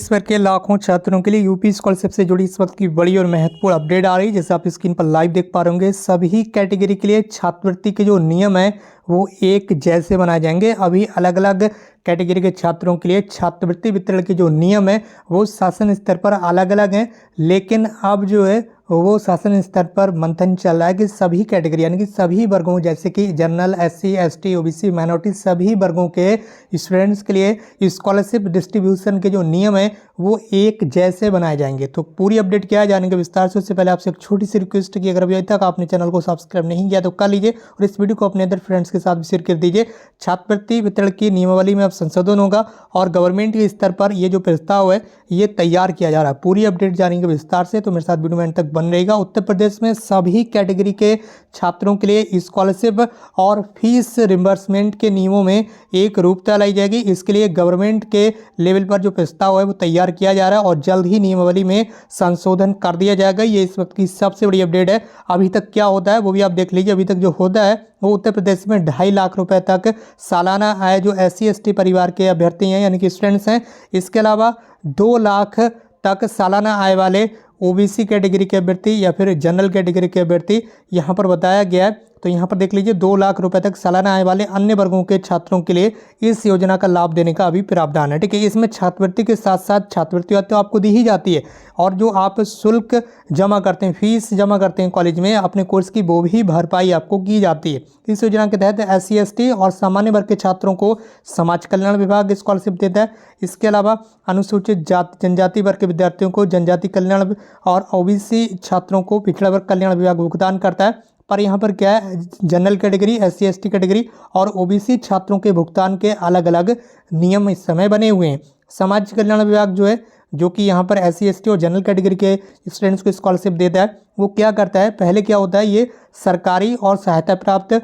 देश भर के लाखों छात्रों के लिए यूपी स्कॉलरशिप से जुड़ी इस वक्त की बड़ी और महत्वपूर्ण अपडेट आ रही है। जैसे आप स्क्रीन पर लाइव देख पा रहे होंगे, सभी कैटेगरी के लिए छात्रवृत्ति के जो नियम है वो एक जैसे बनाए जाएंगे। अभी अलग अलग कैटेगरी के छात्रों के लिए छात्रवृत्ति वितरण के जो नियम है वो शासन स्तर पर अलग अलग हैं, लेकिन अब जो है वो शासन स्तर पर मंथन चल रहा है कि सभी कैटेगरी यानी कि सभी वर्गों जैसे कि general, SC, ST, OBC, minority सभी वर्गों के स्टूडेंट्स के लिए स्कॉलरशिप डिस्ट्रीब्यूशन के जो नियम है वो एक जैसे बनाए जाएंगे। तो पूरी अपडेट क्या है जानेंगे विस्तार से। उससे पहले आपसे एक छोटी सी रिक्वेस्ट की, अगर अभी तक आपने चैनल को सब्सक्राइब नहीं किया तो कर लीजिए और इस वीडियो को अपने अदर फ्रेंड्स के साथ भी शेयर कर दीजिए। छात्रवृत्ति वितरण की नियमावली में अब संशोधन होगा और गवर्नमेंट के स्तर पर ये जो प्रस्ताव है ये तैयार किया जा रहा है। पूरी अपडेट जानेंगे विस्तार से, तो मेरे साथ वीडियो में अंत तक बन रहेगा। उत्तर प्रदेश में सभी कैटेगरी के छात्रों के लिए स्कॉलरशिप और फीस रिम्बर्समेंट के नियमों में एक रूपता लाई जाएगी। इसके लिए गवर्नमेंट के लेवल पर जो प्रस्ताव है वो तैयार किया जा रहा है और जल्द ही नियमावली में संशोधन कर दिया जाएगा। ये इस वक्त की सबसे बड़ी अपडेट है। अभी तक क्या होता है वो भी आप देख लीजिए। अभी तक जो होता है वो उत्तर प्रदेश में 2.5 लाख रुपए तक सालाना आय जो SC ST परिवार के अभ्यर्थी हैं यानी कि स्टूडेंट्स हैं, इसके अलावा 2 लाख तक सालाना आय वाले OBC कैटेगरी के अभ्यर्थी या फिर जनरल कैटेगरी के अभ्यर्थी यहाँ पर बताया गया है। तो यहाँ पर देख लीजिए 2 लाख रुपए तक सालाना आय वाले अन्य वर्गों के छात्रों के लिए इस योजना का लाभ देने का अभी प्रावधान है। ठीक है, इसमें छात्रवृत्ति के साथ साथ छात्रवृत्ति तो आपको दी ही जाती है और जो आप शुल्क जमा करते हैं, फीस जमा करते हैं कॉलेज में अपने कोर्स की, वो भी भरपाई आपको की जाती है। इस योजना के तहत SC ST और सामान्य वर्ग के छात्रों को समाज कल्याण विभाग स्कॉलरशिप देता है। इसके अलावा अनुसूचित जाति जनजाति वर्ग के विद्यार्थियों को जनजाति कल्याण और OBC छात्रों को पिछड़ा वर्ग कल्याण विभाग भुगतान करता है। पर यहाँ पर क्या है, general category, SC ST category और OBC छात्रों के भुगतान के अलग अलग नियम इस समय बने हुए हैं। समाज कल्याण विभाग जो है, जो कि यहाँ पर SC ST और जनरल कैटेगरी के स्टूडेंट्स को स्कॉलरशिप देता है, वो क्या करता है, पहले क्या होता है, ये सरकारी और सहायता प्राप्त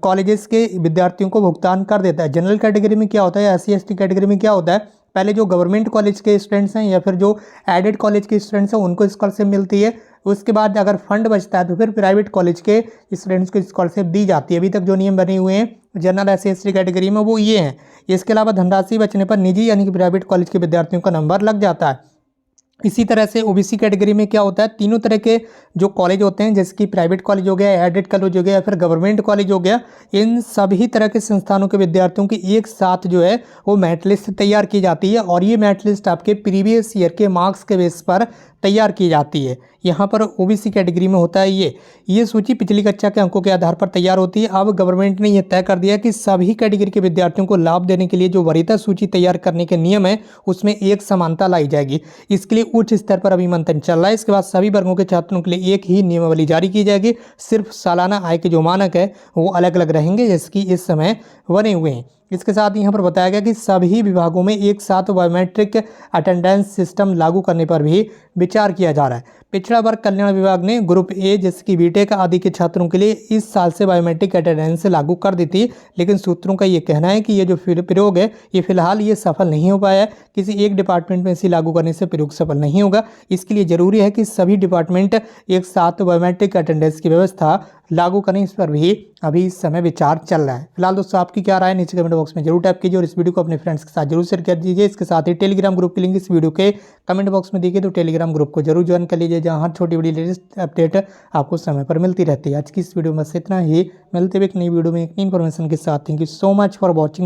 कॉलेजेस के विद्यार्थियों को भुगतान कर देता है। जनरल कैटेगरी में क्या होता है, SC ST कैटेगरी में क्या होता है, पहले जो गवर्नमेंट कॉलेज के स्टूडेंट्स हैं या फिर जो एडेड कॉलेज के स्टूडेंट्स हैं उनको स्कॉलरशिप मिलती है। उसके बाद अगर फंड बचता है तो फिर प्राइवेट कॉलेज के स्टूडेंट्स को स्कॉलरशिप दी जाती है। अभी तक जो नियम बने हुए हैं जनरल SC ST कैटेगरी में वो ये हैं। इसके अलावा धनराशि बचने पर निजी यानी कि प्राइवेट कॉलेज के विद्यार्थियों का नंबर लग जाता है। इसी तरह से OBC कैटेगरी में क्या होता है, तीनों तरह के जो कॉलेज होते हैं जैसे कि प्राइवेट कॉलेज हो गया, एडेड कॉलेज हो गया या फिर गवर्नमेंट कॉलेज हो गया, इन सभी तरह के संस्थानों के विद्यार्थियों की एक साथ जो है वो मेरिट लिस्ट तैयार की जाती है और ये मेरिट लिस्ट आपके प्रीवियस ईयर के मार्क्स के बेस पर तैयार की जाती है। यहाँ पर OBC कैटेगरी में होता है ये सूची पिछली कक्षा के अंकों के आधार पर तैयार होती है। अब गवर्नमेंट ने यह तय कर दिया कि सभी कैटेगरी के विद्यार्थियों को लाभ देने के लिए जो वरीयता सूची तैयार करने के नियम है उसमें एक समानता लाई जाएगी। इसके लिए उच्च स्तर पर अभी मंथन चल रहा है। इसके बाद सभी वर्गों के छात्रों के लिए एक ही नियमावली जारी की जाएगी। सिर्फ सालाना आय के जो मानक है वो अलग अलग रहेंगे जैसे कि इस समय बने हुए हैं। इसके साथ यहाँ पर बताया गया कि सभी विभागों में एक साथ बायोमेट्रिक अटेंडेंस सिस्टम लागू करने पर भी विचार किया जा रहा है। पिछड़ा वर्ग कल्याण विभाग ने ग्रुप A जैसे कि BTech आदि के छात्रों के लिए इस साल से बायोमेट्रिक अटेंडेंस लागू कर दी थी, लेकिन सूत्रों का ये कहना है कि ये जो प्रयोग है ये फिलहाल ये सफल नहीं हो पाया है। किसी एक डिपार्टमेंट में इसे लागू करने से प्रयोग सफल नहीं होगा। इसके लिए जरूरी है कि सभी डिपार्टमेंट एक साथ बायोमेट्रिक अटेंडेंस की व्यवस्था लागू करें। इस पर भी अभी इस समय विचार चल रहा है। फिलहाल दोस्तों आपकी क्या राय है नीचे कमेंट बॉक्स में जरूर टाइप कीजिए और इस वीडियो को अपने फ्रेंड्स के साथ जरूर शेयर कर दीजिए। इसके साथ ही टेलीग्राम ग्रुप की लिंक इस वीडियो के कमेंट बॉक्स में देखिए, तो टेलीग्राम ग्रुप को जरूर ज्वाइन कर लीजिए जहाँ हर छोटी बड़ी लेटेस्ट अपडेट आपको समय पर मिलती रहती है। आज की इस वीडियो में बस इतना ही, मिलते हुए एक नई वीडियो में एक नई इन्फॉर्मेशन के साथ। Thank you so much for watching.